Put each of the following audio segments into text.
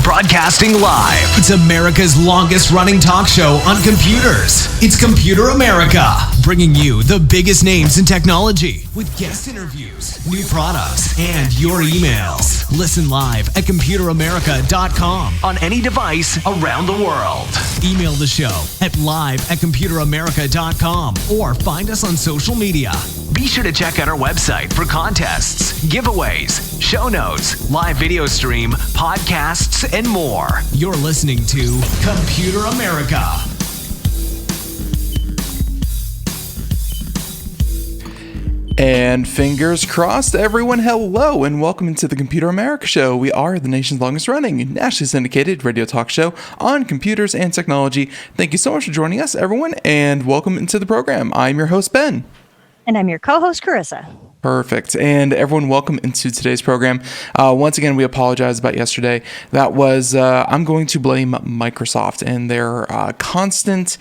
Broadcasting live. It's America's longest running talk show on computers. It's Computer America, bringing you the biggest names in technology with guest interviews, new products, and your emails. Listen live at computeramerica.com on any device around the world. Email the show at live@computeramerica.com or find us on social media. Be sure to check out our website for contests, giveaways, show notes, live video stream, podcasts, and more. You're listening to Computer America. And fingers crossed, everyone. Hello, and welcome to the Computer America Show. We are the nation's longest running, nationally syndicated radio talk show on computers and technology. Thank you so much for joining us, everyone, and welcome into the program. I'm your host, Ben. And I'm your co-host, Carissa. Perfect. And everyone, welcome into today's program. Once again, we apologize about yesterday. That was, I'm going to blame Microsoft and their constant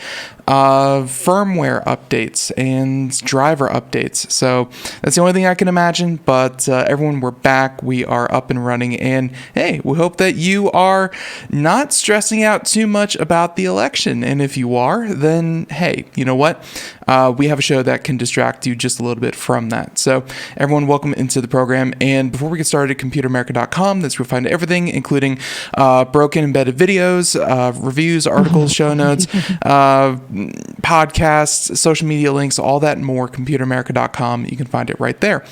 firmware updates and driver updates. So that's the only thing I can imagine. But everyone, we're back. We are up and running. And hey, we hope that you are not stressing out too much about the election. And if you are, then hey, you know what? We have a show that can distract you just a little bit from that. So everyone, welcome into the program. And before we get started, computeramerica.com, that's where you'll find everything, including broken embedded videos, reviews, articles, show notes, podcasts, social media links, all that and more. Computeramerica.com. You can find it right there.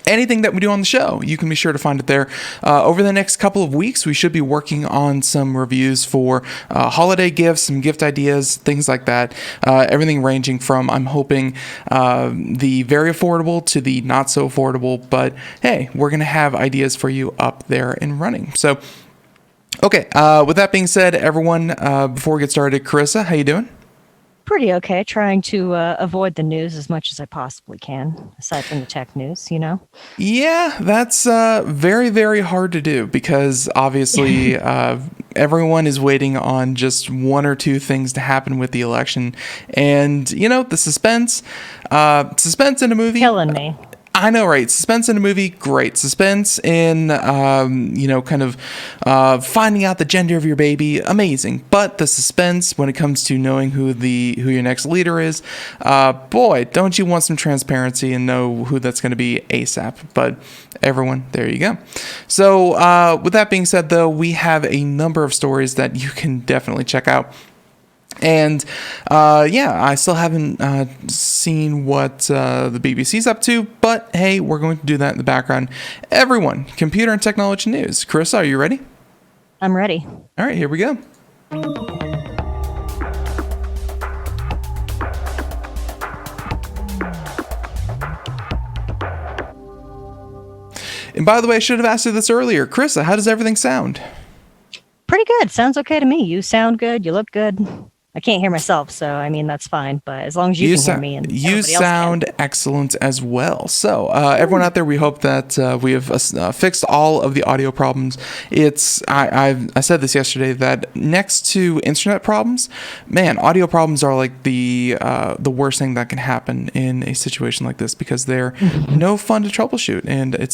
Anything that we do on the show, you can be sure to find it there. Over the next couple of weeks, we should be working on some reviews for holiday gifts, some gift ideas, things like that. Everything ranging from, I'm hoping, the very affordable to the not so affordable. But hey, we're going to have ideas for you up there and running. So, okay, with that being said, everyone, before we get started, Carissa, how you doing? Pretty okay. Trying to avoid the news as much as I possibly can, aside from the tech news, you know? Yeah, that's very, very hard to do because obviously everyone is waiting on just one or two things to happen with the election. And, you know, the suspense in a movie. Killing me. I know, right? Suspense in a movie, great. Suspense in, finding out the gender of your baby, amazing. But the suspense when it comes to knowing who your next leader is, boy, don't you want some transparency and know who that's going to be ASAP. But everyone, there you go. So with that being said, though, we have a number of stories that you can definitely check out. And I still haven't seen what the BBC's up to, but hey, we're going to do that in the background. Everyone, computer and technology news. Carissa, are you ready? I'm ready. All right, here we go. And by the way, I should have asked you this earlier. Carissa, how does everything sound? Pretty good. Sounds okay to me. You sound good. You look good. I can't hear myself, so I mean that's fine. But as long as you can hear me, and you sound excellent as well. So everyone out there, we hope that we have fixed all of the audio problems. I said this yesterday that next to internet problems, man, audio problems are like the worst thing that can happen in a situation like this because they're no fun to troubleshoot. And I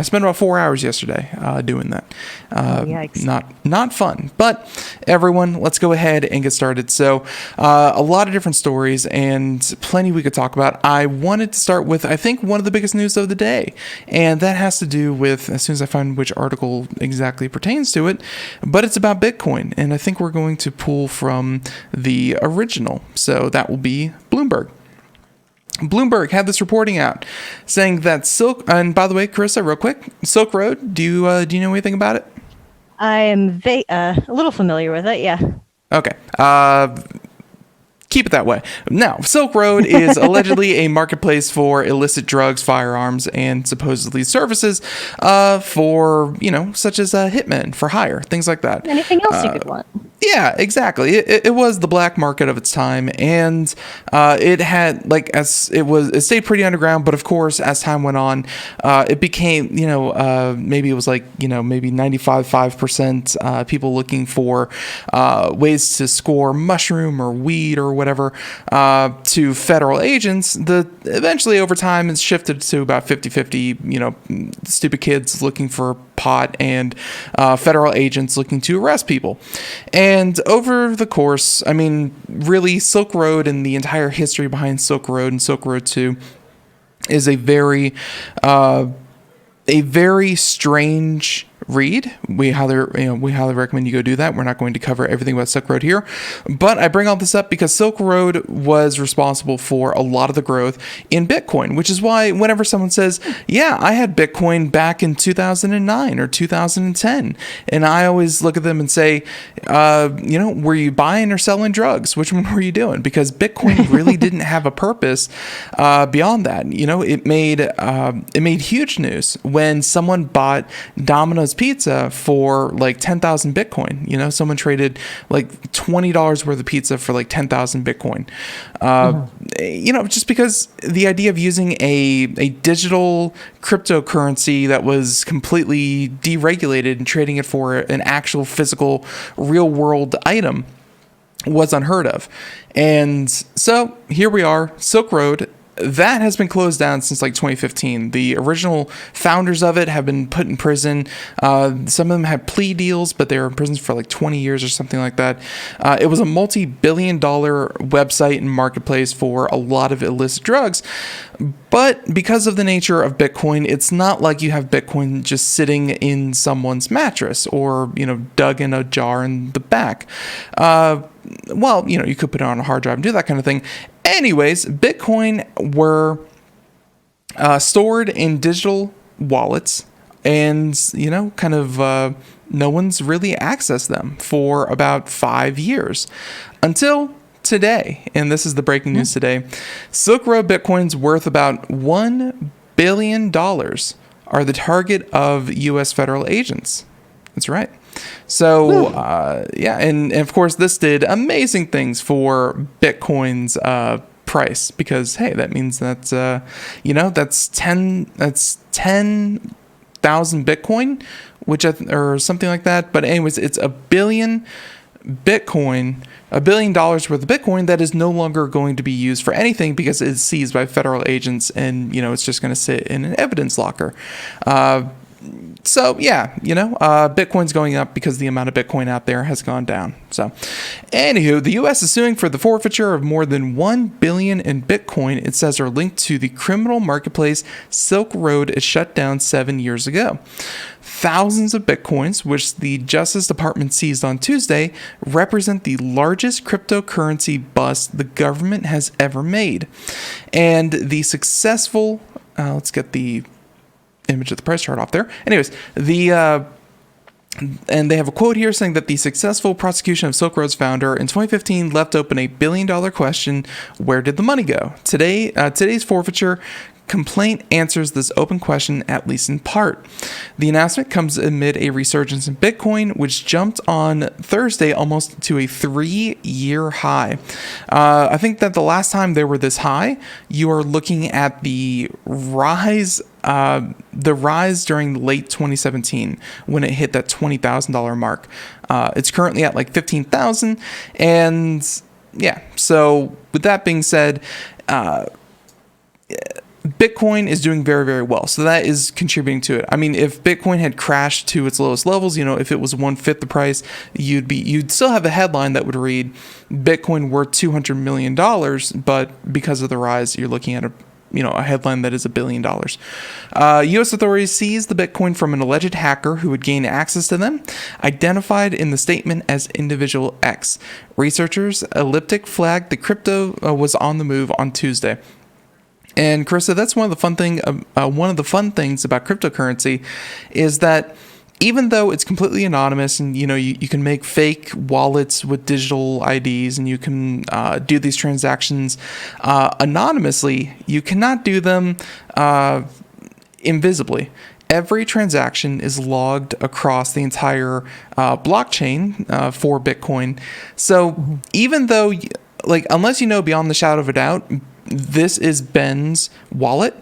spent about 4 hours yesterday doing that. Yikes. Not fun. But everyone, let's go ahead and get started. So a lot of different stories and plenty we could talk about. I wanted to start with, I think, one of the biggest news of the day. And that has to do with, as soon as I find which article exactly pertains to it, but it's about Bitcoin. And I think we're going to pull from the original. So that will be Bloomberg. Bloomberg had this reporting out saying that and by the way, Carissa, real quick, Silk Road, do you know anything about it? I am a little familiar with it, yeah. Okay. Keep it that way. Now, Silk Road is allegedly a marketplace for illicit drugs, firearms, and supposedly services for, such as hitmen for hire, things like that. Anything else you could want. Yeah, exactly. It was the black market of its time, and it had it stayed pretty underground. But of course, as time went on, it became maybe it was maybe 95% people looking for ways to score mushroom or weed or whatever to federal agents. Eventually over time it's shifted to about 50-50. Stupid kids looking for pot and federal agents looking to arrest people. And over the course, really, Silk Road and the entire history behind Silk Road and Silk Road 2 is a very strange read. We highly recommend you go do that. We're not going to cover everything about Silk Road here, but I bring all this up because Silk Road was responsible for a lot of the growth in Bitcoin, which is why whenever someone says, yeah, I had Bitcoin back in 2009 or 2010, and I always look at them and say, were you buying or selling drugs? Which one were you doing? Because Bitcoin really didn't have a purpose beyond that. It made huge news when someone bought Domino's Pizza for like 10,000 Bitcoin. Someone traded like $20 worth of pizza for like 10,000 Bitcoin. Just because the idea of using a digital cryptocurrency that was completely deregulated and trading it for an actual physical real world item was unheard of. And so here we are, Silk Road. That has been closed down since like 2015. The original founders of it have been put in prison. Some of them had plea deals, but they were in prison for like 20 years or something like that. It was a multi-billion-dollar website and marketplace for a lot of illicit drugs. But because of the nature of Bitcoin, it's not like you have Bitcoin just sitting in someone's mattress or, dug in a jar in the back. You could put it on a hard drive and do that kind of thing. Anyways, Bitcoin were stored in digital wallets, and no one's really accessed them for about 5 years until today. And this is the breaking news today. Silk Road Bitcoin's worth about $1 billion are the target of U.S. federal agents. That's right. So, and of course, this did amazing things for Bitcoin's price because, hey, that means that, that's 10,000 Bitcoin, or something like that. But anyways, it's $1 billion worth of Bitcoin that is no longer going to be used for anything because it's seized by federal agents and, it's just going to sit in an evidence locker. So yeah, Bitcoin's going up because the amount of Bitcoin out there has gone down. So anywho, the U.S. is suing for the forfeiture of more than $1 billion in Bitcoin it says are linked to the criminal marketplace Silk Road is shut down 7 years ago. Thousands of Bitcoins, which the Justice Department seized on Tuesday, represent the largest cryptocurrency bust the government has ever made. And the successful, let's get the image of the price chart off there. Anyways, and they have a quote here saying that the successful prosecution of Silk Road's founder in 2015 left open a billion-dollar question: where did the money go? Today's forfeiture complaint answers this open question, at least in part. The announcement comes amid a resurgence in Bitcoin, which jumped on Thursday almost to a 3-year high. I think that the last time they were this high, you are looking at the rise during late 2017 when it hit that $20,000 mark. It's currently at like 15,000, and yeah. So with that being said, Bitcoin is doing very, very well. So that is contributing to it. I mean, if Bitcoin had crashed to its lowest levels, if it was 1/5 the price, you'd still have a headline that would read Bitcoin worth $200 million. But because of the rise, you're looking at a headline that is $1 billion. U.S. authorities seized the Bitcoin from an alleged hacker who would gain access to them, identified in the statement as Individual X. Researchers Elliptic flagged the crypto was on the move on Tuesday. And Carissa, that's one of the fun things about cryptocurrency is that even though it's completely anonymous and, you can make fake wallets with digital IDs and you can do these transactions anonymously, you cannot do them invisibly. Every transaction is logged across the entire blockchain for Bitcoin. So even though, unless you know beyond the shadow of a doubt, this is Ben's wallet,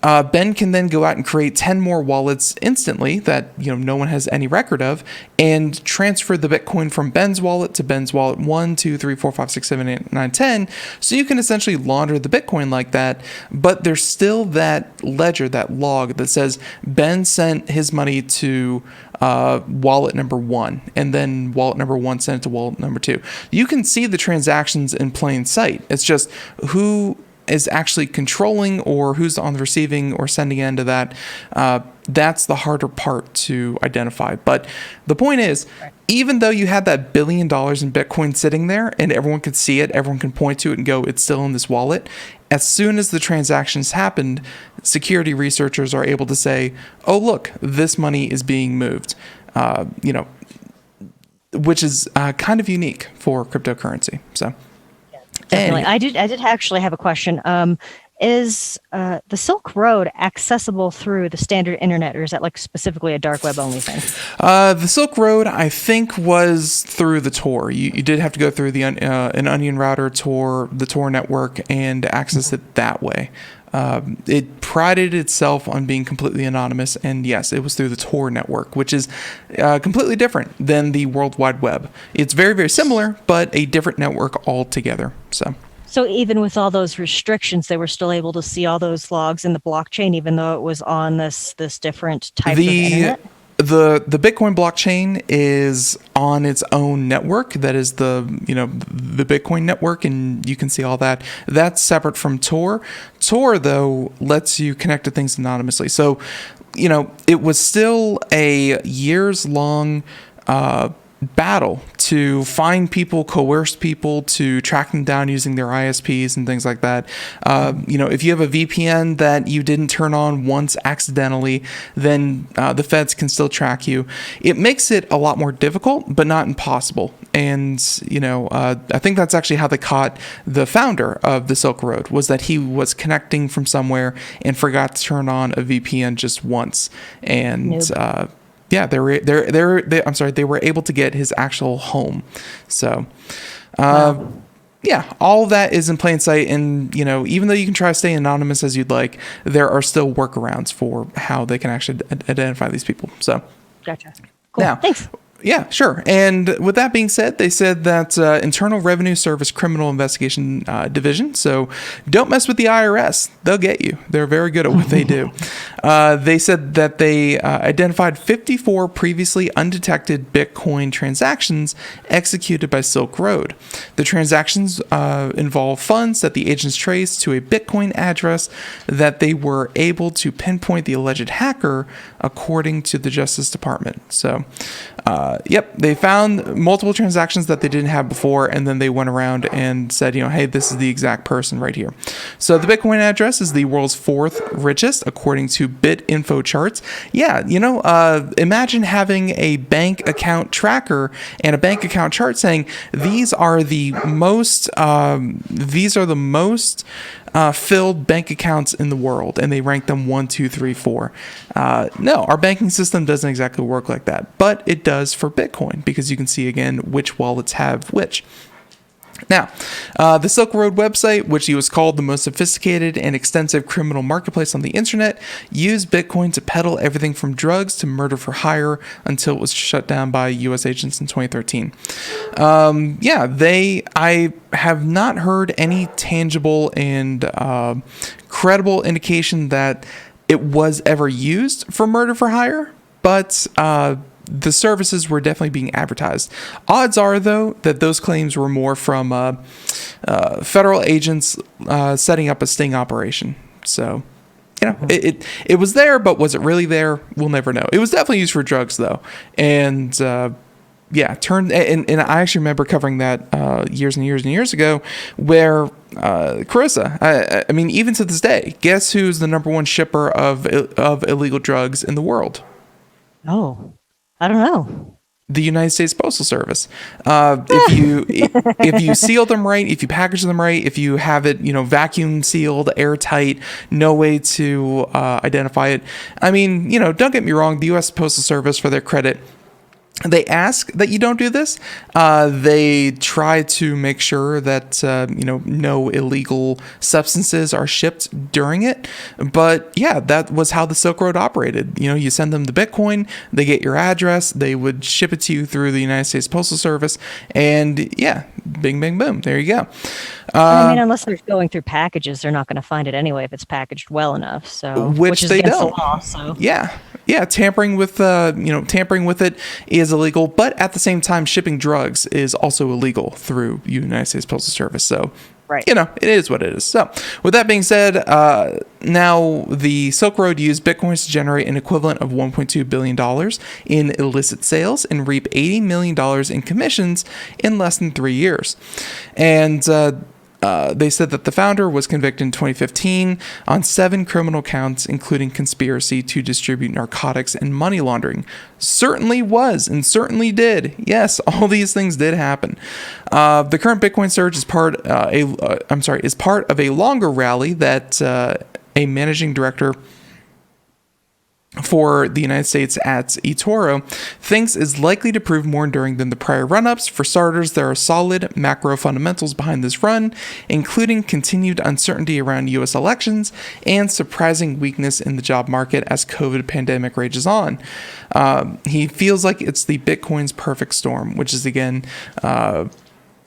Ben can then go out and create 10 more wallets instantly that no one has any record of, and transfer the Bitcoin from Ben's wallet to Ben's wallet 1, 2, 3, 4, 5, 6, 7, 8, 9, 10. So you can essentially launder the Bitcoin like that, but there's still that ledger, that log that says Ben sent his money to wallet number 1, and then wallet number 1 sent it to wallet number 2. You can see the transactions in plain sight. It's just who is actually controlling or who's on the receiving or sending end of that. That's the harder part to identify. But the point is, even though you had that $1 billion in Bitcoin sitting there and everyone could see it, everyone can point to it and go, it's still in this wallet. As soon as the transactions happened, security researchers are able to say, oh, look, this money is being moved, which is kind of unique for cryptocurrency. So. Definitely. I did actually have a question. Is the Silk Road accessible through the standard internet, or is that specifically a dark web only thing? The Silk Road, I think, was through the Tor. You did have to go through an Onion router, the Tor network, and access it that way. It prided itself on being completely anonymous, and yes, it was through the Tor network, which is completely different than the World Wide Web. It's very, very similar, but a different network altogether. So even with all those restrictions, they were still able to see all those logs in the blockchain, even though it was on this different type of internet? The Bitcoin blockchain is on its own network. That is the Bitcoin network, and you can see all that. That's separate from Tor. Tor, though, lets you connect to things anonymously. So, it was still a years-long battle to find people, coerce people, to track them down using their ISPs and things like that. If you have a VPN that you didn't turn on once accidentally, then the feds can still track you. It makes it a lot more difficult, but not impossible. And, I think that's actually how they caught the founder of the Silk Road, was that he was connecting from somewhere and forgot to turn on a VPN just once. And, nope. Yeah, they were able to get his actual home. So, yeah, all of that is in plain sight. And, even though you can try to stay anonymous as you'd like, there are still workarounds for how they can actually identify these people. So, gotcha. Cool. Now, thanks. Yeah, sure. And with that being said, they said that Internal Revenue Service Criminal Investigation Division, so don't mess with the IRS. They'll get you. They're very good at what they do. They said that they identified 54 previously undetected Bitcoin transactions executed by Silk Road. The transactions involve funds that the agents traced to a Bitcoin address that they were able to pinpoint the alleged hacker, according to the Justice Department. So, they found multiple transactions that they didn't have before, and then they went around and said, hey, this is the exact person right here. So the Bitcoin address is the world's 4th richest, according to BitInfo charts. Yeah, imagine having a bank account tracker and a bank account chart saying these are the most filled bank accounts in the world, and they rank them 1, 2, 3, 4. No, our banking system doesn't exactly work like that, but it does for Bitcoin, because you can see again which wallets have which. Now, the Silk Road website, which was called the most sophisticated and extensive criminal marketplace on the internet, used Bitcoin to peddle everything from drugs to murder for hire until it was shut down by U.S. agents in 2013. I have not heard any tangible and credible indication that it was ever used for murder for hire, but the services were definitely being advertised. Odds are, though, that those claims were more from federal agents setting up a sting operation. So, it was there, but was it really there? We'll never know. It was definitely used for drugs, though. And, and I actually remember covering that years and years and years ago, where Carissa, I mean, even to this day, guess who's the number one shipper of illegal drugs in the world? Oh, I don't know. The United States Postal Service. If you seal them right, if you package them right, if you have it, vacuum sealed, airtight, no way to identify it. I mean, don't get me wrong. The U.S. Postal Service, for their credit, they ask that you don't do this. They try to make sure that, no illegal substances are shipped during it. But yeah, that was how the Silk Road operated. You send them the Bitcoin, they get your address, they would ship it to you through the United States Postal Service. And yeah, bing, bang, boom. There you go. I mean, unless they're going through packages, they're not going to find it anyway if it's packaged well enough. So, which is they against don't. The law, so. Yeah, tampering with it is illegal, but at the same time, shipping drugs is also illegal through United States Postal Service. So, right. It is what it is. So, with that being said, now the Silk Road used Bitcoins to generate an equivalent of $1.2 billion in illicit sales and reap $80 million in commissions in less than 3 years. And they said that the founder was convicted in 2015 on 7 criminal counts, including conspiracy to distribute narcotics and money laundering. Certainly was and certainly did. Yes, all these things did happen. The current Bitcoin surge is part of a longer rally that a managing director for the United States at eToro thinks is likely to prove more enduring than the prior run-ups. For starters, there are solid macro fundamentals behind this run, including continued uncertainty around U.S. elections and surprising weakness in the job market as COVID pandemic rages on. He feels like it's the Bitcoin's perfect storm, which is again, a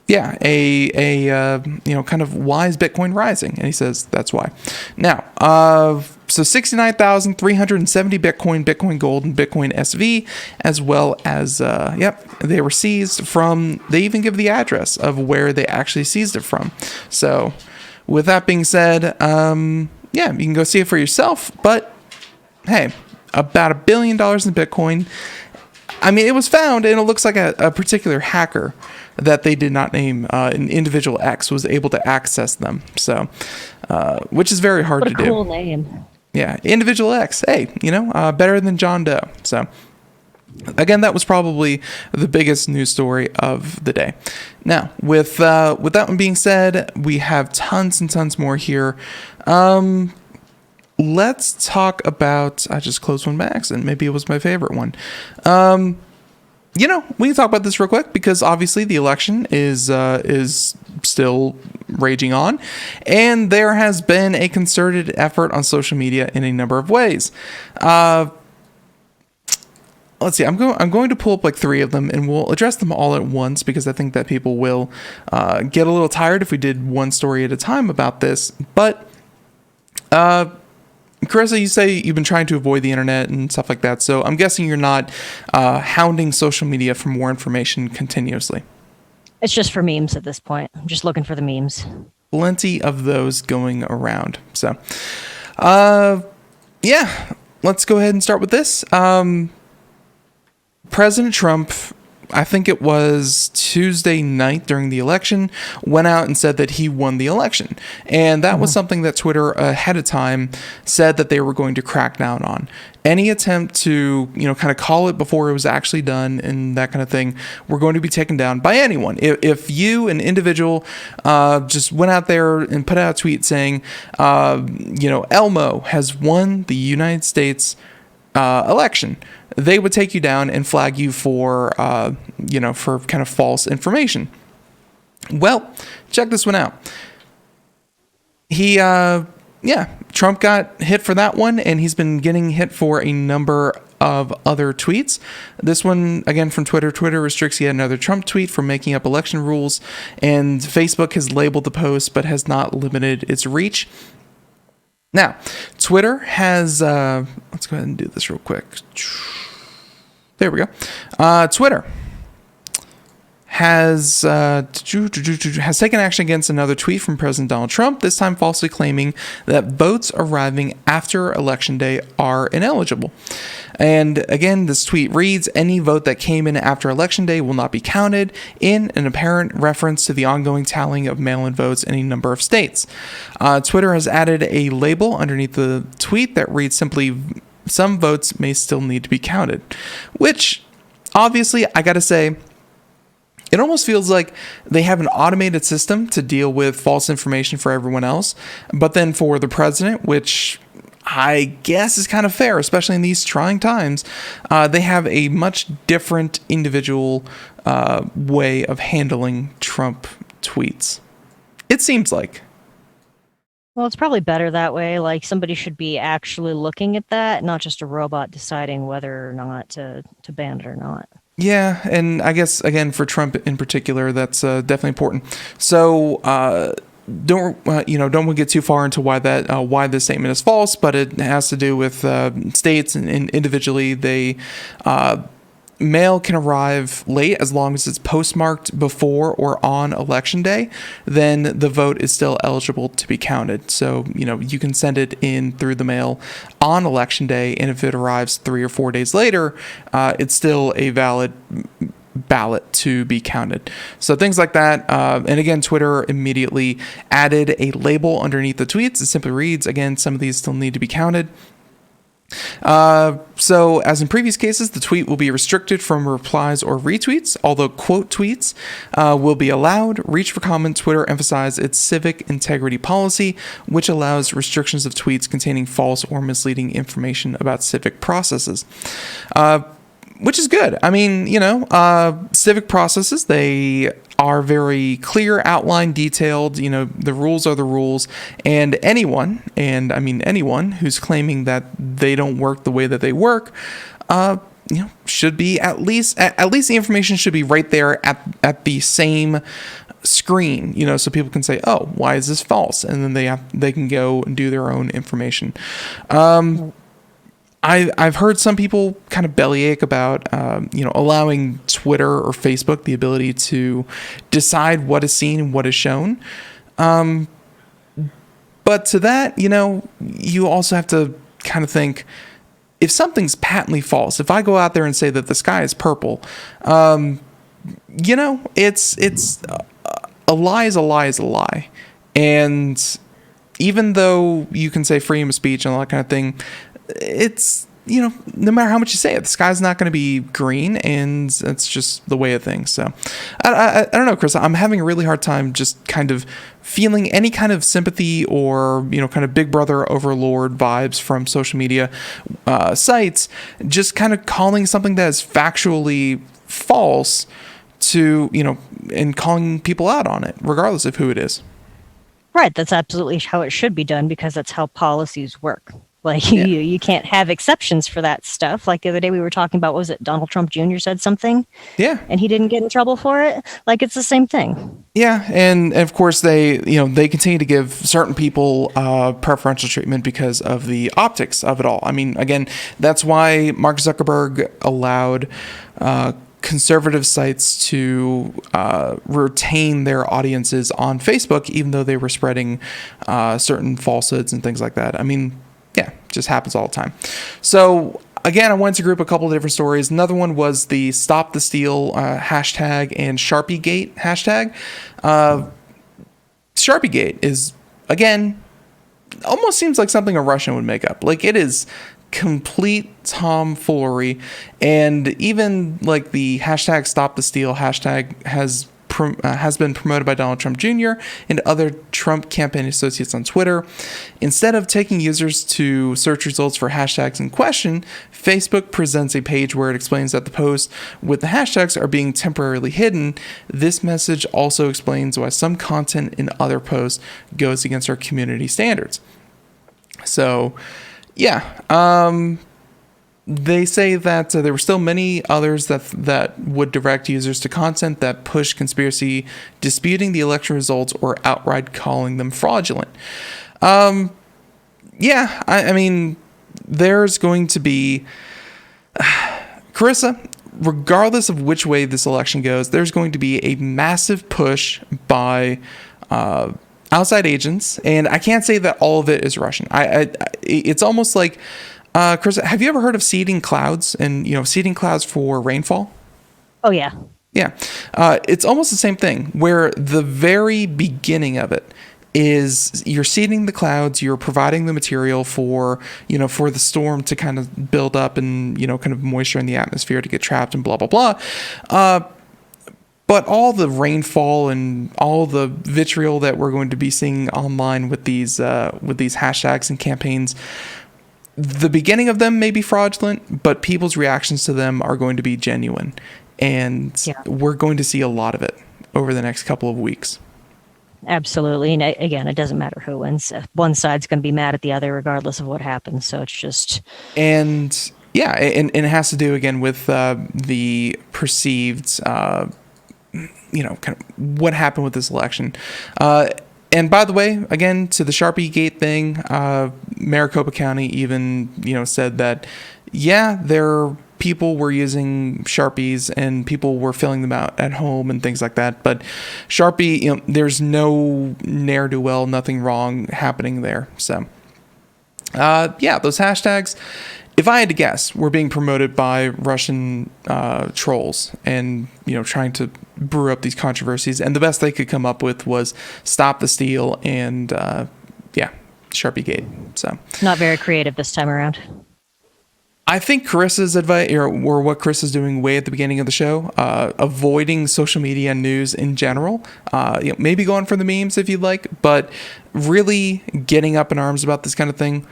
kind of why is Bitcoin rising? And he says that's why. Now, so 69,370 Bitcoin Gold, and Bitcoin SV, as well as, they were seized from, they even give the address of where they actually seized it from. So with that being said, you can go see it for yourself, but hey, about $1 billion in Bitcoin. I mean, it was found, and it looks like a particular hacker that they did not name, an individual X, was able to access them. So, which is very hard to do. What a cool name. Yeah, individual X. Hey, better than John Doe. So, again, that was probably the biggest news story of the day. Now, with that one being said, we have tons and tons more here. Let's talk about. I just closed one by accident. Maybe it was my favorite one. We can talk about this real quick because obviously the election is still raging on, and there has been a concerted effort on social media in a number of ways. Let's see. I'm going to pull up like 3 of them, and we'll address them all at once because I think that people will get a little tired if we did one story at a time about this. But Carissa, you say you've been trying to avoid the internet and stuff like that, so I'm guessing you're not hounding social media for more information continuously. It's just for memes at this point. I'm just looking for the memes. Plenty of those going around. So, let's go ahead and start with this. President Trump, I think it was Tuesday night during the election, went out and said that he won the election. And that was something that Twitter ahead of time said that they were going to crack down on. Any attempt to, kind of call it before it was actually done and that kind of thing, were going to be taken down by anyone. If you, an individual, just went out there and put out a tweet saying, Elmo has won the United States election, they would take you down and flag you for, for kind of false information. Well, check this one out. Trump got hit for that one, and he's been getting hit for a number of other tweets. This one, again, from Twitter. Twitter restricts yet another Trump tweet for making up election rules, and Facebook has labeled the post but has not limited its reach. Now, Twitter has, let's go ahead and do this real quick. There we go. Twitter has taken action against another tweet from President Donald Trump, this time falsely claiming that votes arriving after Election Day are ineligible. And again, this tweet reads, "Any vote that came in after Election Day will not be counted," in an apparent reference to the ongoing tallying of mail-in votes in a number of states. Twitter has added a label underneath the tweet that reads simply, "Some votes may still need to be counted," which obviously, I gotta say, it almost feels like they have an automated system to deal with false information for everyone else, but then for the president, which I guess is kind of fair, especially in these trying times, they have a much different individual way of handling Trump tweets. It seems like. Well, it's probably better that way. Like, somebody should be actually looking at that, not just a robot deciding whether or not to ban it or not. Yeah, and I guess, again, for Trump in particular, that's definitely important. So don't get too far into why this statement is false, but it has to do with states and individually they mail can arrive late as long as it's postmarked before or on Election Day, then the vote is still eligible to be counted. So, you can send it in through the mail on Election Day, and if it arrives 3 or 4 days later, it's still a valid ballot to be counted. So things like that. And again, Twitter immediately added a label underneath the tweets. It simply reads, again, some of these still need to be counted. So as in previous cases, the tweet will be restricted from replies or retweets, although quote tweets will be allowed. Reach for comment, Twitter emphasized its civic integrity policy, which allows restrictions of tweets containing false or misleading information about civic processes. Which is good. I mean, civic processes, they are very clear, outlined, detailed. The rules are the rules. And anyone who's claiming that they don't work the way that they work, should be at least the information should be right there at the same screen, so people can say, "Oh, why is this false?" And then they can go and do their own information. I've heard some people kind of bellyache about, allowing Twitter or Facebook the ability to decide what is seen and what is shown. But to that, you also have to kind of think, if something's patently false, if I go out there and say that the sky is purple, it's a lie is a lie is a lie. And even though you can say freedom of speech and all that kind of thing, it's, no matter how much you say it, the sky's not going to be green, and that's just the way of things. So I don't know, Chris, I'm having a really hard time just kind of feeling any kind of sympathy or, kind of Big Brother overlord vibes from social media sites, just kind of calling something that is factually false to, and calling people out on it, regardless of who it is. Right. That's absolutely how it should be done, because that's how policies work. Like, you can't have exceptions for that stuff. Like the other day we were talking about, was it Donald Trump Jr. said something? Yeah. And he didn't get in trouble for it. Like, it's the same thing. Yeah. And of course they continue to give certain people preferential treatment because of the optics of it all. I mean, again, that's why Mark Zuckerberg allowed conservative sites to retain their audiences on Facebook, even though they were spreading certain falsehoods and things like that. I mean, yeah, just happens all the time. So again, I wanted to group a couple of different stories. Another one was the Stop the Steal hashtag and Sharpiegate hashtag. Sharpiegate is, again, almost seems like something a Russian would make up. Like, it is complete tomfoolery. And even like the hashtag Stop the Steal hashtag has been promoted by Donald Trump Jr. and other Trump campaign associates on Twitter. Instead of taking users to search results for hashtags in question, Facebook presents a page where it explains that the posts with the hashtags are being temporarily hidden. This message also explains why some content in other posts goes against our community standards. So, yeah. They say that there were still many others that would direct users to content that push conspiracy, disputing the election results, or outright calling them fraudulent. I mean, there's going to be... Carissa, regardless of which way this election goes, there's going to be a massive push by outside agents, and I can't say that all of it is Russian. It's almost like, Chris, have you ever heard of seeding clouds and seeding clouds for rainfall? Oh yeah. Yeah, it's almost the same thing, where the very beginning of it is you're seeding the clouds, you're providing the material for the storm to kind of build up and kind of moisture in the atmosphere to get trapped and blah blah blah. But all the rainfall and all the vitriol that we're going to be seeing online with these hashtags and campaigns, the beginning of them may be fraudulent, but people's reactions to them are going to be genuine. And we're going to see a lot of it over the next couple of weeks. Absolutely. And again, it doesn't matter who wins. One side's going to be mad at the other regardless of what happens. So it's just... And it has to do, again, with the perceived, kind of what happened with this election. And by the way, again, to the Sharpie Gate thing, Maricopa County even, said that, people were using Sharpies and people were filling them out at home and things like that. But Sharpie, there's no ne'er-do-well, nothing wrong happening there. So, those hashtags, if I had to guess, were being promoted by Russian trolls and, trying to brew up these controversies. And the best they could come up with was Stop the Steal and, Sharpie Gate. So not very creative this time around. I think Carissa's advice, or what Chris is doing way at the beginning of the show, avoiding social media and news in general, maybe going for the memes if you'd like, but really getting up in arms about this kind of thing,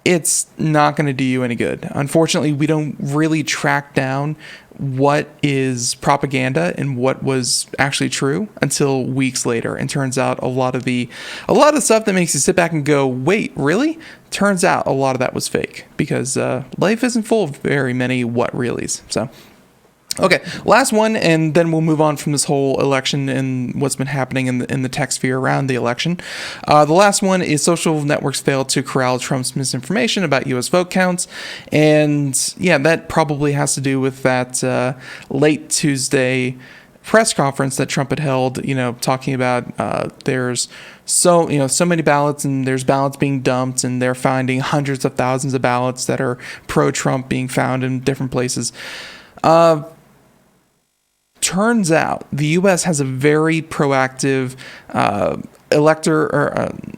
it's not going to do you any good. Unfortunately, we don't really track down what is propaganda and what was actually true until weeks later. And turns out a lot of stuff that makes you sit back and go, wait, really? Turns out a lot of that was fake, because life isn't full of very many what reallys. So, okay, last one, and then we'll move on from this whole election and what's been happening in the tech sphere around the election. The last one is social networks failed to corral Trump's misinformation about U.S. vote counts. And that probably has to do with that late Tuesday press conference that Trump had held, talking about there's so many ballots and there's ballots being dumped and they're finding hundreds of thousands of ballots that are pro-Trump being found in different places. Turns out the U.S. has a very proactive election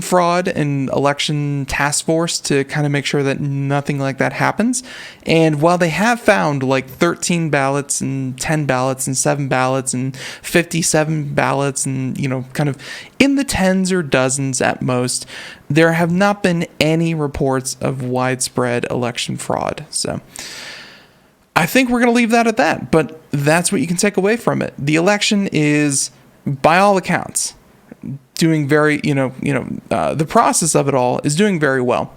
fraud and election task force to kind of make sure that nothing like that happens. And while they have found like 13 ballots and 10 ballots and 7 ballots and 57 ballots and, kind of in the tens or dozens at most, there have not been any reports of widespread election fraud. So I think we're going to leave that at that, but that's what you can take away from it. The election is, by all accounts, doing very, the process of it all is doing very well,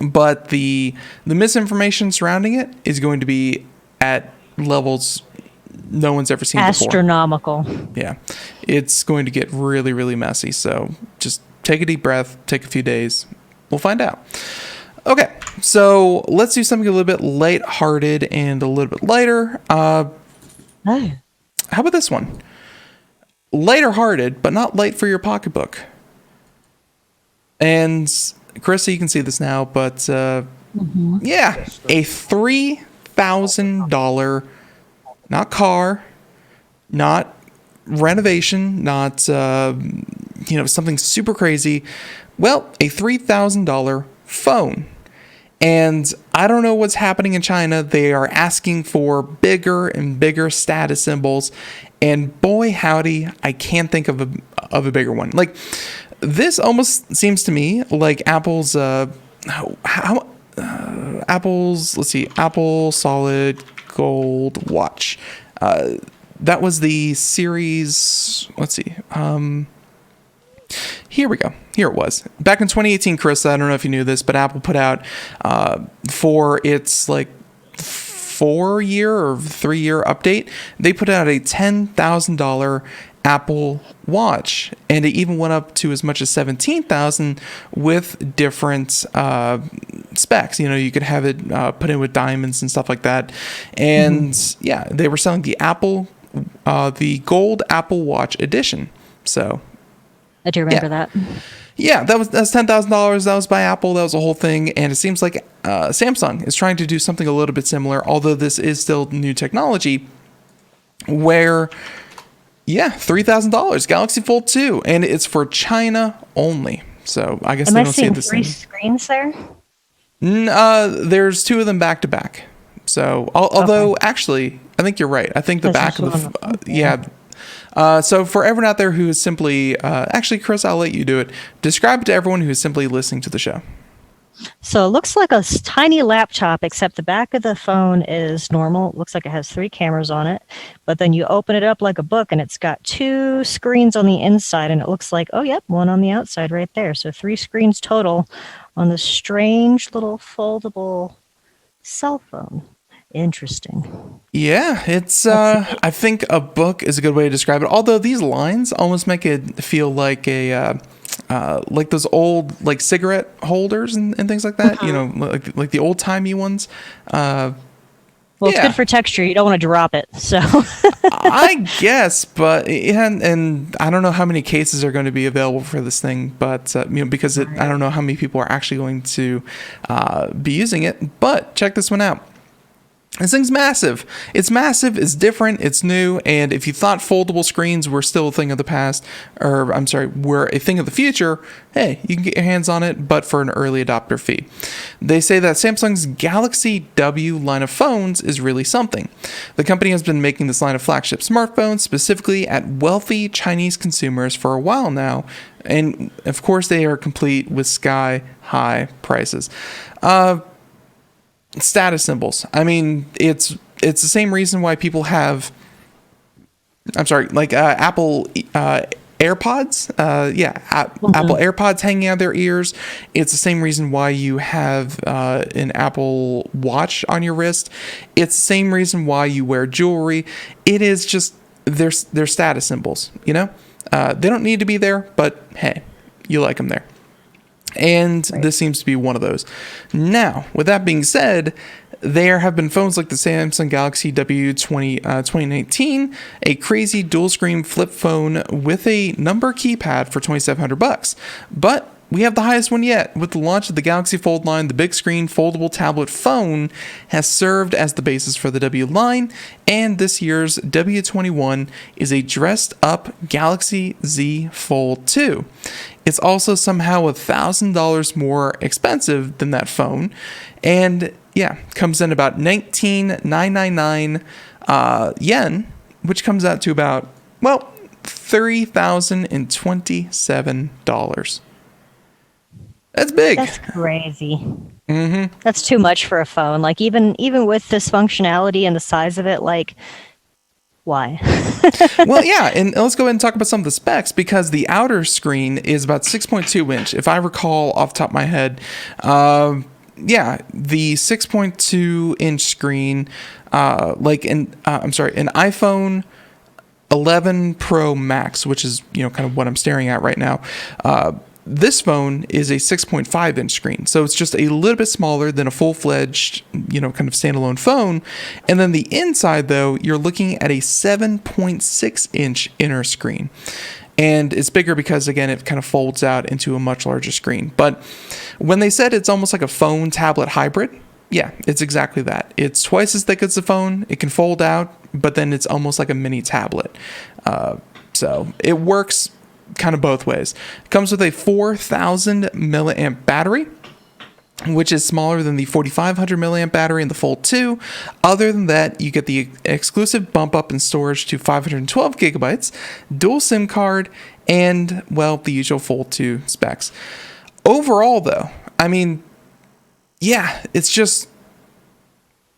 but the misinformation surrounding it is going to be at levels no one's ever seen astronomical. Before. Yeah, it's going to get really, really messy. So just take a deep breath, take a few days. We'll find out. Okay, so let's do something a little bit lighthearted and a little bit lighter. How about this one? Lighter hearted, but not light for your pocketbook. And Carissa, you can see this now, but a $3,000, not car, not renovation, not something super crazy. Well, a $3,000 phone. And I don't know what's happening in China. They are asking for bigger and bigger status symbols. And boy, howdy, I can't think of a bigger one. Like, this almost seems to me like Apple's, Apple Solid Gold Watch. That was the series, here we go. Here it was. Back in 2018, Chris, I don't know if you knew this, but Apple put out for its 4-year or 3-year update, they put out a $10,000 Apple Watch, and it even went up to as much as $17,000 with different specs. You could have it put in with diamonds and stuff like that. And they were selling the gold Apple Watch edition. So I do remember that. Yeah, that's $10,000. That was by Apple. That was a whole thing. And it seems like Samsung is trying to do something a little bit similar, although this is still new technology, where, $3,000, Galaxy Fold 2, and it's for China only. So I guess they don't see this. Am I seeing 3 screens there? There's 2 of them back to back. So, although actually, I think you're right. I think the back of the so for everyone out there who is simply, actually, Chris, I'll let you do it. Describe it to everyone who is simply listening to the show. So it looks like a tiny laptop, except the back of the phone is normal. It looks like it has 3 cameras on it. But then you open it up like a book, and it's got 2 screens on the inside, and it looks like, one on the outside right there. So 3 screens total on this strange little foldable cell phone. Interesting. Yeah, it's I think a book is a good way to describe it. Although these lines almost make it feel like a like those old like cigarette holders and things like that. Like the old timey ones. Well, it's good for texture. You don't want to drop it, so. I guess, but and I don't know how many cases are going to be available for this thing, but because I don't know how many people are actually going to be using it. But check this one out. This thing's massive. It's massive, it's different, it's new, and if you thought foldable screens were still a thing of the past, were a thing of the future, hey, you can get your hands on it, but for an early adopter fee. They say that Samsung's Galaxy W line of phones is really something. The company has been making this line of flagship smartphones specifically at wealthy Chinese consumers for a while now, and of course they are complete with sky-high prices. Status symbols. I mean, it's the same reason why people have, Apple AirPods. Apple AirPods hanging out of their ears. It's the same reason why you have an Apple Watch on your wrist. It's the same reason why you wear jewelry. It is just they're status symbols. They don't need to be there, but hey, you like them there. And this seems to be one of those. Now, with that being said, there have been phones like the Samsung Galaxy W20 2019, a crazy dual screen flip phone with a number keypad for $2,700. But we have the highest one yet. With the launch of the Galaxy Fold line, the big screen foldable tablet phone has served as the basis for the W line, and this year's W21 is a dressed up Galaxy Z Fold 2. It's also somehow $1,000 more expensive than that phone, and comes in about 19,999 yen, which comes out to about $3,027. That's big. That's crazy. Mm-hmm. That's too much for a phone. Like even with this functionality and the size of it, like why? Well, yeah, and let's go ahead and talk about some of the specs, because the outer screen is about 6.2 inch, if I recall off the top of my head. The 6.2 inch screen, an iPhone 11 Pro Max, which is kind of what I'm staring at right now. This phone is a 6.5 inch screen, so it's just a little bit smaller than a full-fledged, kind of standalone phone. And then the inside, though, you're looking at a 7.6 inch inner screen. And it's bigger because, again, it kind of folds out into a much larger screen. But when they said it's almost like a phone-tablet hybrid, yeah, it's exactly that. It's twice as thick as the phone. It can fold out, but then it's almost like a mini tablet. So it works kind of both ways. It comes with a 4,000 milliamp battery, which is smaller than the 4,500 milliamp battery in the Fold 2. Other than that, you get the exclusive bump up in storage to 512 gigabytes, dual SIM card, and, the usual Fold 2 specs. Overall, though, I mean, it's just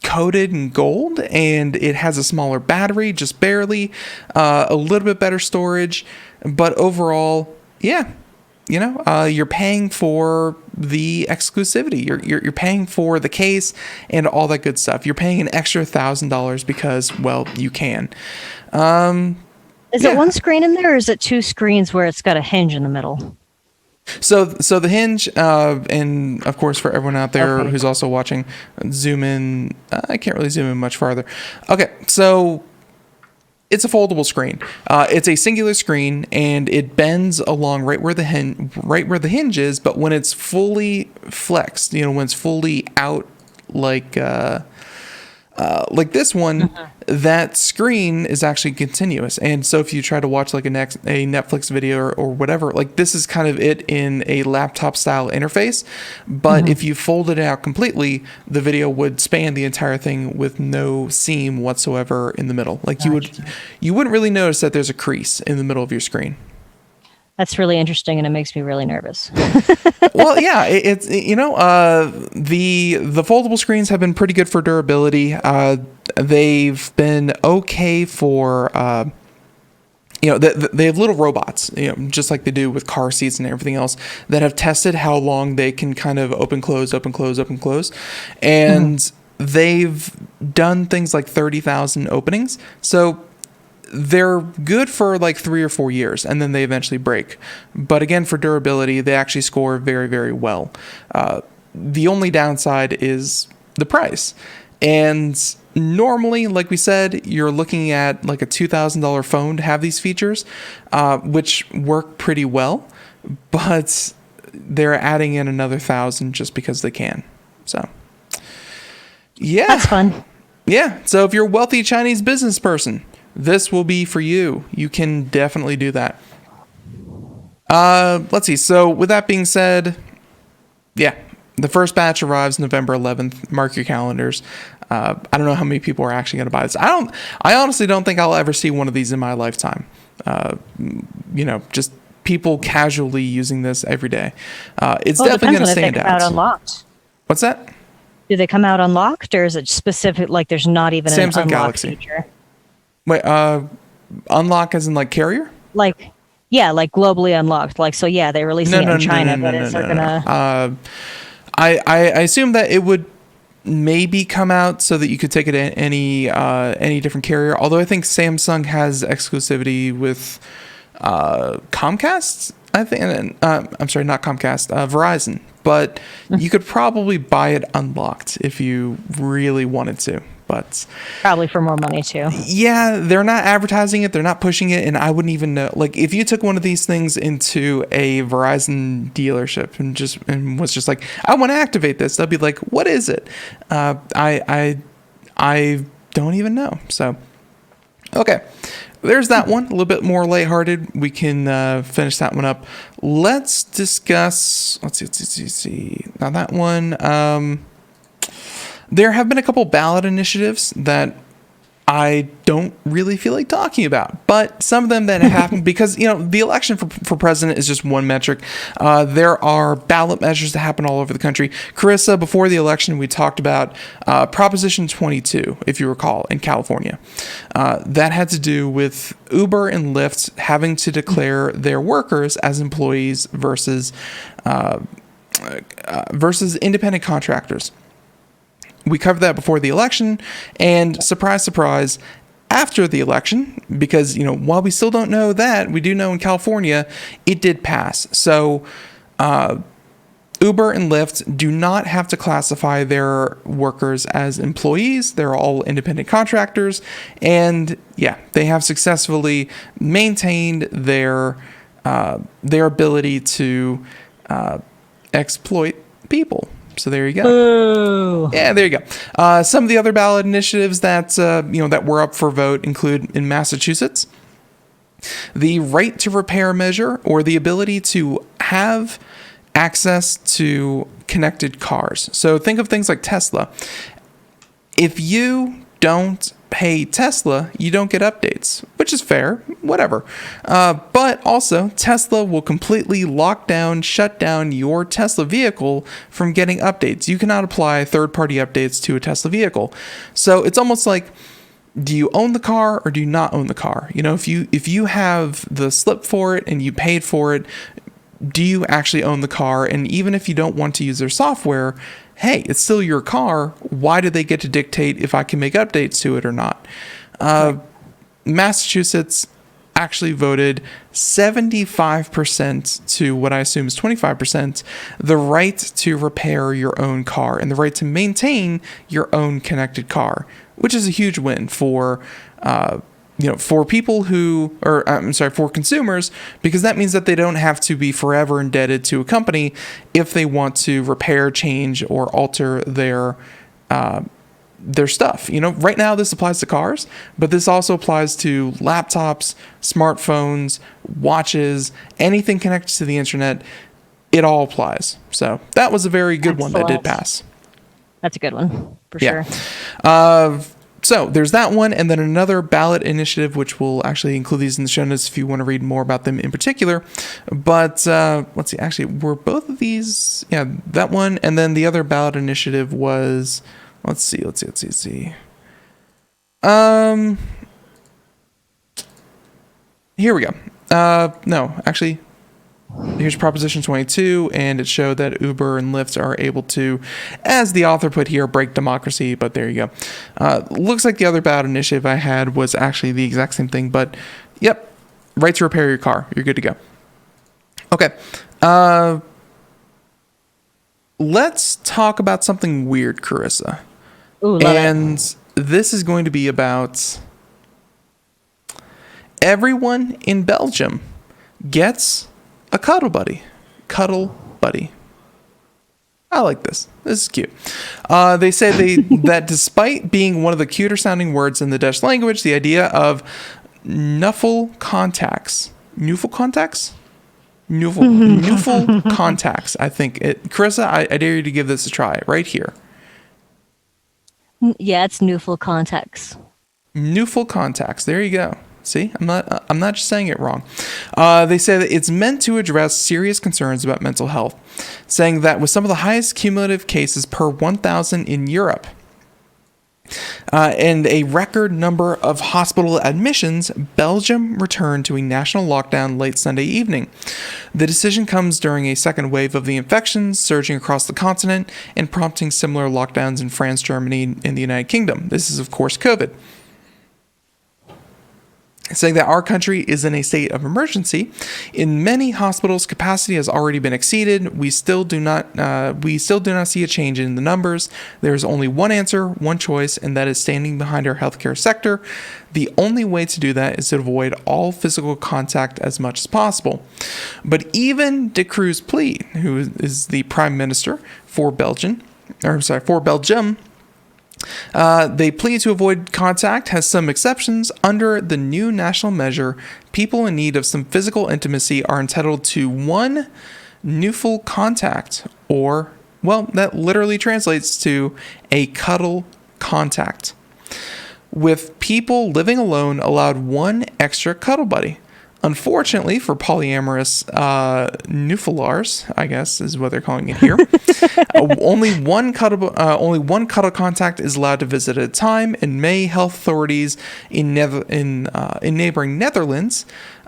coated in gold, and it has a smaller battery, just barely, a little bit better storage, but overall, you're paying for the exclusivity. You're paying for the case and all that good stuff. You're paying an extra $1,000 because, you can. Is it one screen in there, or is it 2 screens where it's got a hinge in the middle? So the hinge, and of course for everyone out there who's also watching, zoom in. I can't really zoom in much farther. Okay, so it's a foldable screen. It's a singular screen, and it bends along right where the hinge is. But when it's fully flexed, when it's fully out, like this one, that screen is actually continuous. And so if you try to watch like a Netflix video or whatever, like this is kind of it in a laptop style interface. But if you fold it out completely, the video would span the entire thing with no seam whatsoever in the middle. Like you wouldn't really notice that there's a crease in the middle of your screen. That's really interesting, and it makes me really nervous. Well, yeah, it's the foldable screens have been pretty good for durability. They've been okay for they have little robots, just like they do with car seats and everything else, that have tested how long they can kind of open, close, and they've done things like 30,000 openings. So they're good for like 3 or 4 years, and then they eventually break. But again, for durability, they actually score very, very well. The only downside is the price. And normally, like we said, you're looking at like a $2,000 phone to have these features, which work pretty well. But they're adding in another 1,000 just because they can. So, yeah. That's fun. Yeah. So if you're a wealthy Chinese business person, this will be for you. You can definitely do that. Let's see. So with that being said, yeah, the first batch arrives November 11th. Mark your calendars. I don't know how many people are actually going to buy this. I honestly don't think I'll ever see one of these in my lifetime. Just people casually using this every day. It's definitely going to stand out. Out unlocked. What's that? Do they come out unlocked, or is it specific? Like there's not even an Samsung unlock Galaxy feature? Wait, unlock as in like carrier? Like globally unlocked. Like, so yeah, they're releasing it in China, but it's not gonna. I assume that it would maybe come out so that you could take it in any different carrier. Although I think Samsung has exclusivity with Comcast. I think. I'm sorry, not Comcast. Verizon. But you could probably buy it unlocked if you really wanted to. But probably for more money too. Yeah, they're not advertising it, they're not pushing it, and I wouldn't even know. Like, if you took one of these things into a Verizon dealership and was just like, I want to activate this, they'll be like, what is it? I don't even know. So, okay, there's that one. A little bit more lighthearted. We can finish that one up. Let's discuss. Let's see. Now that one. There have been a couple ballot initiatives that I don't really feel like talking about, but some of them that have happened because, the election for president is just one metric. There are ballot measures that happen all over the country. Carissa, before the election, we talked about Proposition 22, if you recall, in California. That had to do with Uber and Lyft having to declare their workers as employees versus independent contractors. We covered that before the election, and surprise, surprise, after the election, because, while we still don't know that, we do know in California, it did pass. So Uber and Lyft do not have to classify their workers as employees. They're all independent contractors. And yeah, they have successfully maintained their ability to exploit people. So there you go. Ooh. Yeah, there you go. Some of the other ballot initiatives that that were up for vote include in Massachusetts, the right to repair measure, or the ability to have access to connected cars. So think of things like Tesla. If you don't pay Tesla, you don't get updates, which is fair, whatever. But also, Tesla will completely lock down, shut down your Tesla vehicle from getting updates. You cannot apply third-party updates to a Tesla vehicle. So it's almost like, do you own the car or do you not own the car? If you have the slip for it and you paid for it, do you actually own the car? And even if you don't want to use their software, hey, it's still your car. Why do they get to dictate if I can make updates to it or not? Massachusetts, actually voted 75% to what I assume is 25%, the right to repair your own car and the right to maintain your own connected car, which is a huge win for for people for consumers, because that means that they don't have to be forever indebted to a company if they want to repair, change, or alter their stuff. Right now this applies to cars, but this also applies to laptops, smartphones, watches, anything connected to the internet. It all applies. So that was a very good one that did pass. That's a good one, for sure. So there's that one, and then another ballot initiative, which will actually include these in the show notes if you want to read more about them in particular. But let's see, actually, were both of these, that one, and then the other ballot initiative was, let's see. Here we go. No, actually, here's Proposition 22, and it showed that Uber and Lyft are able to, as the author put here, break democracy, but there you go. Looks like the other ballot initiative I had was actually the exact same thing, but yep, right to repair your car. You're good to go. Okay. Let's talk about something weird, Carissa. Ooh, and this is going to be about everyone in Belgium gets a cuddle buddy. Cuddle buddy. I like this. This is cute. They say that despite being one of the cuter sounding words in the Dutch language, the idea of nuffle contacts, I think it. Carissa, I dare you to give this a try right here. Yeah, it's nuffle contacts. Nuffle contacts. There you go. See, I'm not just saying it wrong. They say that it's meant to address serious concerns about mental health, saying that with some of the highest cumulative cases per 1,000 in Europe, and a record number of hospital admissions, Belgium returned to a national lockdown late Sunday evening. The decision comes during a second wave of the infections surging across the continent and prompting similar lockdowns in France, Germany, and the United Kingdom. This is, of course, COVID. Saying that our country is in a state of emergency. In many hospitals, capacity has already been exceeded. We still do not see a change in the numbers. There is only one answer, one choice, and that is standing behind our healthcare sector. The only way to do that is to avoid all physical contact as much as possible. But even De Cruz Pleat, who is the Prime Minister for Belgium, they plead to avoid contact has some exceptions. Under the new national measure, people in need of some physical intimacy are entitled to one nuffle contact, or, well, that literally translates to a cuddle contact, with people living alone allowed one extra cuddle buddy. Unfortunately for polyamorous nufflars, I guess is what they're calling it here, only one cuddle contact is allowed to visit at a time. In May, health authorities in neighboring Netherlands,